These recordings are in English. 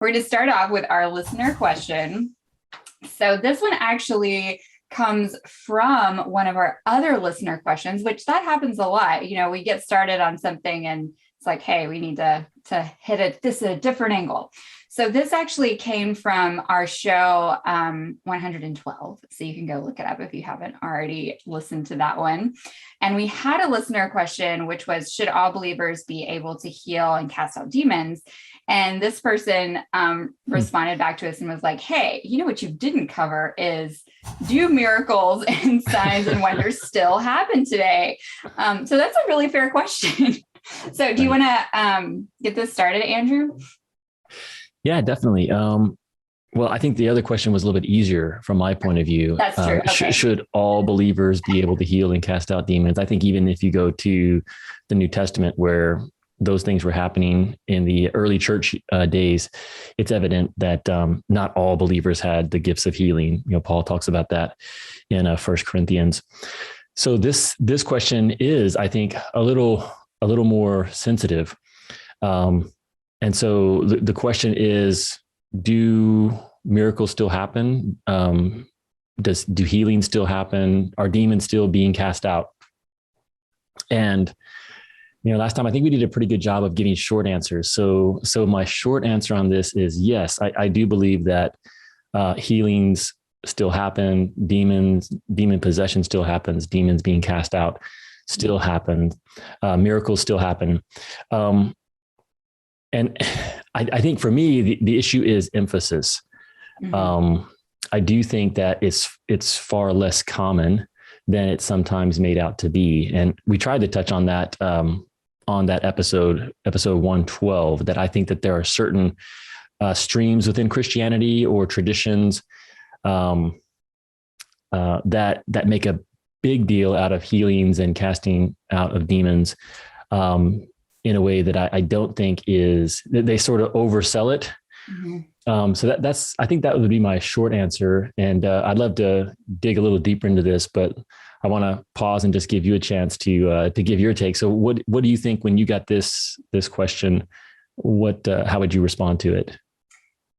we're going to start off with our listener question. So this one actually comes from one of our other listener questions, which that happens a lot. We get started on something and it's like, hey, we need to hit it this at a different angle. So this actually came from our show 112. So you can go look it up if you haven't already listened to that one. And we had a listener question, which was, should all believers be able to heal and cast out demons? And this person responded back to us and was like, hey, what you didn't cover is, do miracles and signs and wonders still happen today? So that's a really fair question. So do you want to get this started, Andrew? Yeah, definitely. Well, I think the other question was a little bit easier from my point of view. That's true. Okay. Should all believers be able to heal and cast out demons? I think even if you go to the New Testament where those things were happening in the early church days, it's evident that not all believers had the gifts of healing. Paul talks about that in 1 Corinthians. So this question is, I think, a little more sensitive. And so the question is, do miracles still happen? Do healings still happen? Are demons still being cast out? And, last time I think we did a pretty good job of giving short answers. So my short answer on this is yes, I do believe that healings still happen. Demon possession still happens. Demons being cast out still happen. Miracles still happen. And I think for me, the issue is emphasis. Mm-hmm. I do think that it's far less common than it's sometimes made out to be. And we tried to touch on that episode 112, that I think that there are certain streams within Christianity or traditions that make a big deal out of healings and casting out of demons. In a way that I don't think they sort of oversell it. Mm-hmm. So I think that would be my short answer. And I'd love to dig a little deeper into this, but I want to pause and just give you a chance to give your take. So what do you think when you got this question? How would you respond to it?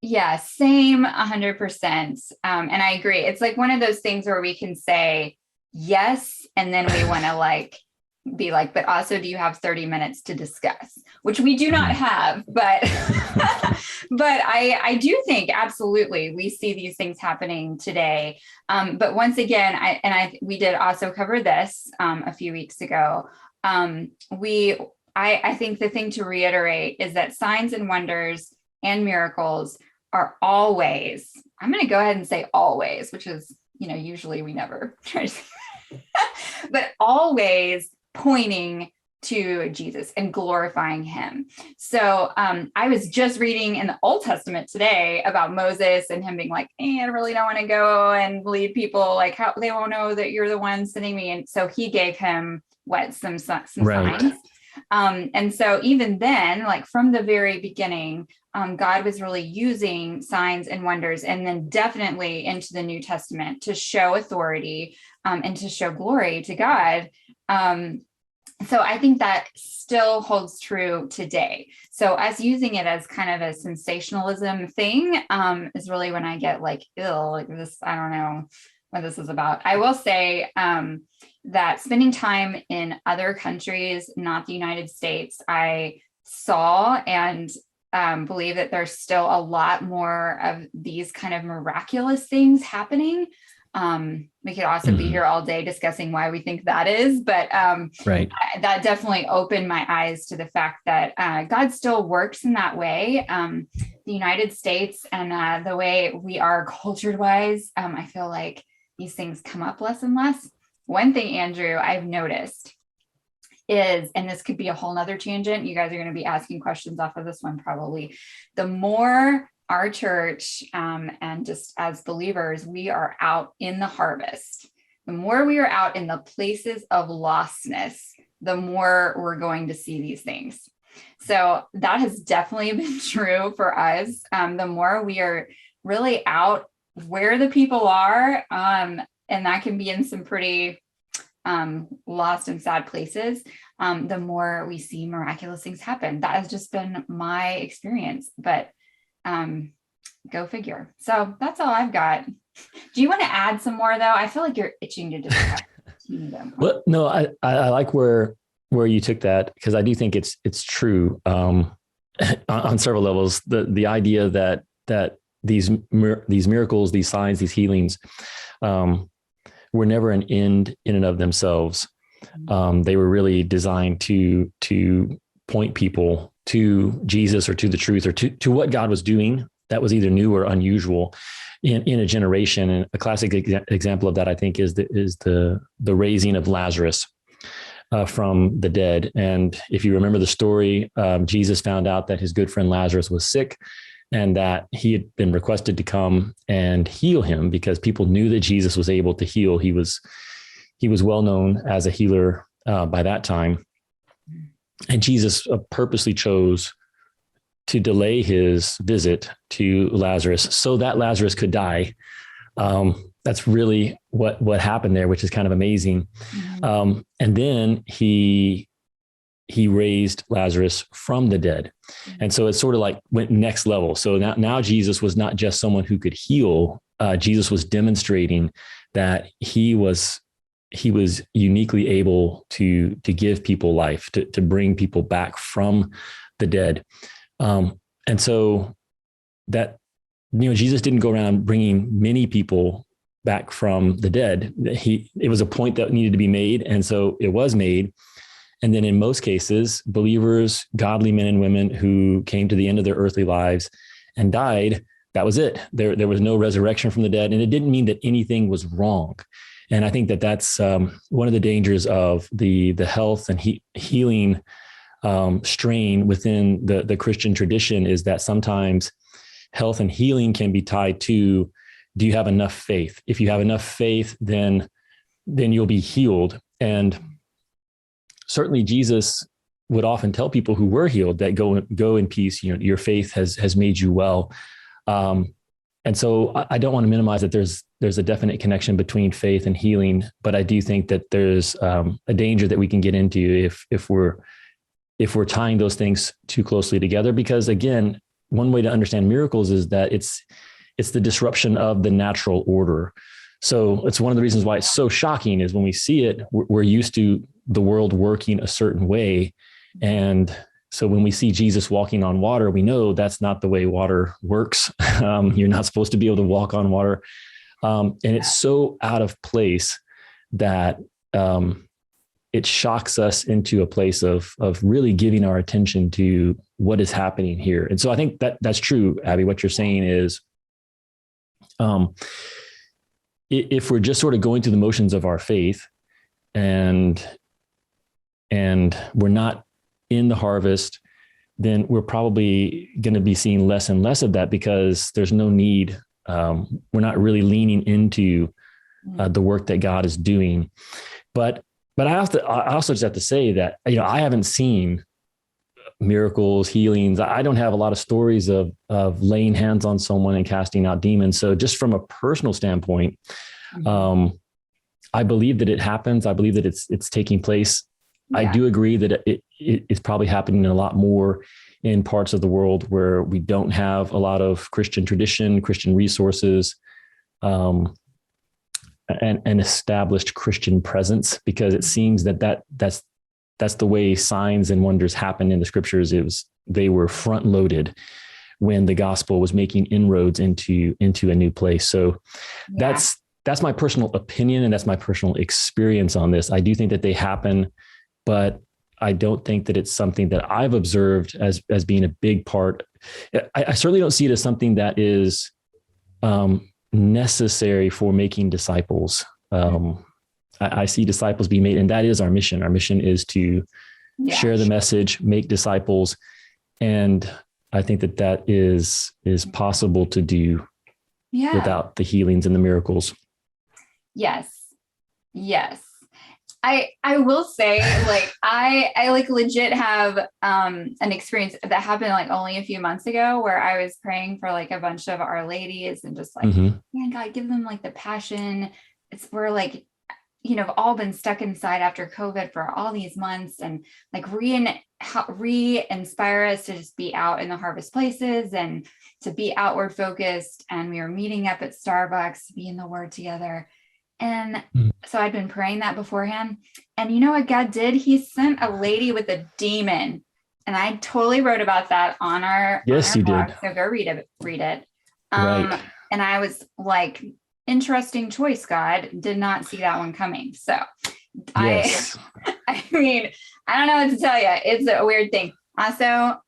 Yeah, same 100%. And I agree. It's like one of those things where we can say yes, and then we want to be like, but also, do you have 30 minutes to discuss? Which we do not have, but but I do think absolutely we see these things happening today. But once again, we did also cover this a few weeks ago. I think the thing to reiterate is that signs and wonders and miracles are always, I'm going to go ahead and say always, which is, usually we never try to say, but always pointing to Jesus and glorifying him. So I was just reading in the Old Testament today about Moses and him being like, I really don't want to go and lead people, like how they won't know that you're the one sending me. And so he gave him some right. signs. And so even then, like from the very beginning, God was really using signs and wonders, and then definitely into the New Testament to show authority and to show glory to God. So I think that still holds true today. So us using it as kind of a sensationalism thing is really when I get like, ill, like this, I don't know what this is about. I will say that spending time in other countries, not the United States, I saw and believe that there's still a lot more of these kind of miraculous things happening. We could also be here all day discussing why we think that is, but right. That definitely opened my eyes to the fact that God still works in that way. The United States and the way we are cultured wise, I feel like these things come up less and less. One thing, Andrew, I've noticed is, and this could be a whole nother tangent, you guys are going to be asking questions off of this one probably, the more our church and just as believers, we are out in the harvest. The more we are out in the places of lostness, the more we're going to see these things. So that has definitely been true for us. The more we are really out where the people are, and that can be in some pretty lost and sad places, the more we see miraculous things happen. That has just been my experience. But Go figure. So that's all I've got. Do you want to add some more though? I feel like you're itching to discuss kingdom. Well, no, I like where you took that, because I do think it's true on several levels. The idea that these miracles, these signs, these healings were never an end in and of themselves. They were really designed to point people to Jesus, or to the truth, or to what God was doing that was either new or unusual in a generation. And a classic example of that, I think, is the raising of Lazarus from the dead. And if you remember the story, Jesus found out that his good friend Lazarus was sick, and that he had been requested to come and heal him, because people knew that Jesus was able to heal. He was well known as a healer by that time. And Jesus purposely chose to delay his visit to Lazarus so that Lazarus could die. That's really what happened there, which is kind of amazing. And then he raised Lazarus from the dead. And so it's sort of like went next level. So now Jesus was not just someone who could heal. Jesus was demonstrating that he was uniquely able to give people life, to bring people back from the dead. And so that, Jesus didn't go around bringing many people back from the dead. It was a point that needed to be made. And so it was made. And then in most cases, believers, godly men and women who came to the end of their earthly lives and died, that was it. There was no resurrection from the dead. And it didn't mean that anything was wrong. And I think that that's one of the dangers of the health and healing strain within the Christian tradition, is that sometimes health and healing can be tied to, do you have enough faith? If you have enough faith, then you'll be healed. And certainly Jesus would often tell people who were healed that go in peace. Your faith has made you well. And so I don't want to minimize that there's a definite connection between faith and healing, but I do think that there's a danger that we can get into if we're tying those things too closely together. Because again, one way to understand miracles is that it's the disruption of the natural order. So it's one of the reasons why it's so shocking, is when we see it, we're used to the world working a certain way. And so when we see Jesus walking on water, we know that's not the way water works. You're not supposed to be able to walk on water. And it's so out of place that it shocks us into a place of really giving our attention to what is happening here. And so I think that's true, Abby. What you're saying is, if we're just sort of going through the motions of our faith and we're not in the harvest, then we're probably going to be seeing less and less of that, because there's no need. We're not really leaning into the work that God is doing. But I also just have to say that, I haven't seen miracles, healings. I don't have a lot of stories of laying hands on someone and casting out demons. So just from a personal standpoint, I believe that it happens. I believe that it's taking place. Yeah. I do agree that it's probably happening a lot more in parts of the world where we don't have a lot of Christian tradition, Christian resources, and established Christian presence, because it seems that's the way signs and wonders happen in the scriptures. They were front loaded when the gospel was making inroads into a new place. So yeah. That's my personal opinion, and that's my personal experience on this. I do think that they happen, but I don't think that it's something that I've observed as being a big part. I certainly don't see it as something that is necessary for making disciples. I see disciples being made, and that is our mission. Our mission is to share the message, make disciples. And I think that is possible to do without the healings and the miracles. Yes. I will say, like, I like legit have an experience that happened like only a few months ago, where I was praying for like a bunch of Our Ladies and just like, man, God, give them like the passion. We're like have all been stuck inside after COVID for all these months, and like re-inspire us to just be out in the harvest places and to be outward focused. And we were meeting up at Starbucks to be in the Word together. And so I'd been praying that beforehand. And you know what God did? He sent a lady with a demon. And I totally wrote about that on our blog. Did. So go read it. Right. And I was like, interesting choice, God. Did not see that one coming. So yes. I mean, I don't know what to tell you. It's a weird thing. Also,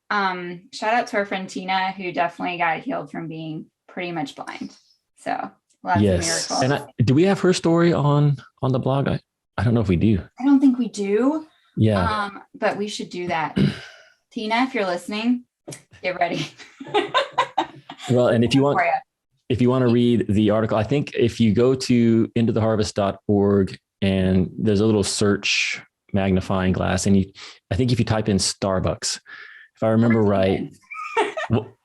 shout out to our friend Tina, who definitely got healed from being pretty much blind. So lots of miracles. And do we have her story on the blog? I don't know if we do. I don't think we do. Yeah. But we should do that. Tina, if you're listening, get ready. Well, and if you want to read the article, I think if you go to intotheharvest.org and there's a little search magnifying glass, and I think if you type in Starbucks, if I remember right,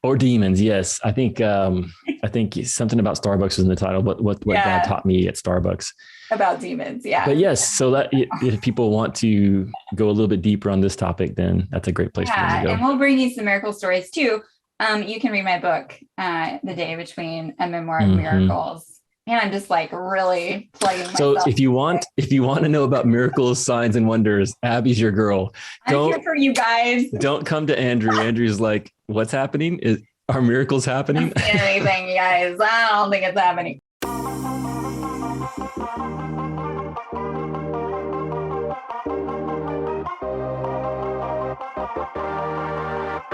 or demons, yes, I think something about Starbucks was in the title. What God taught me at Starbucks about demons, yeah. But yes, so that if people want to go a little bit deeper on this topic, then that's a great place for them to go. And we'll bring you some miracle stories too. You can read my book, The Day Between, a memoir of miracles. And I'm just like really plugging myself. So if you want to know about miracles, signs, and wonders, Abby's your girl. I'm here for you guys. Don't come to Andrew. Andrew's like, what's happening? Are miracles happening? Anything, guys. I don't think it's happening.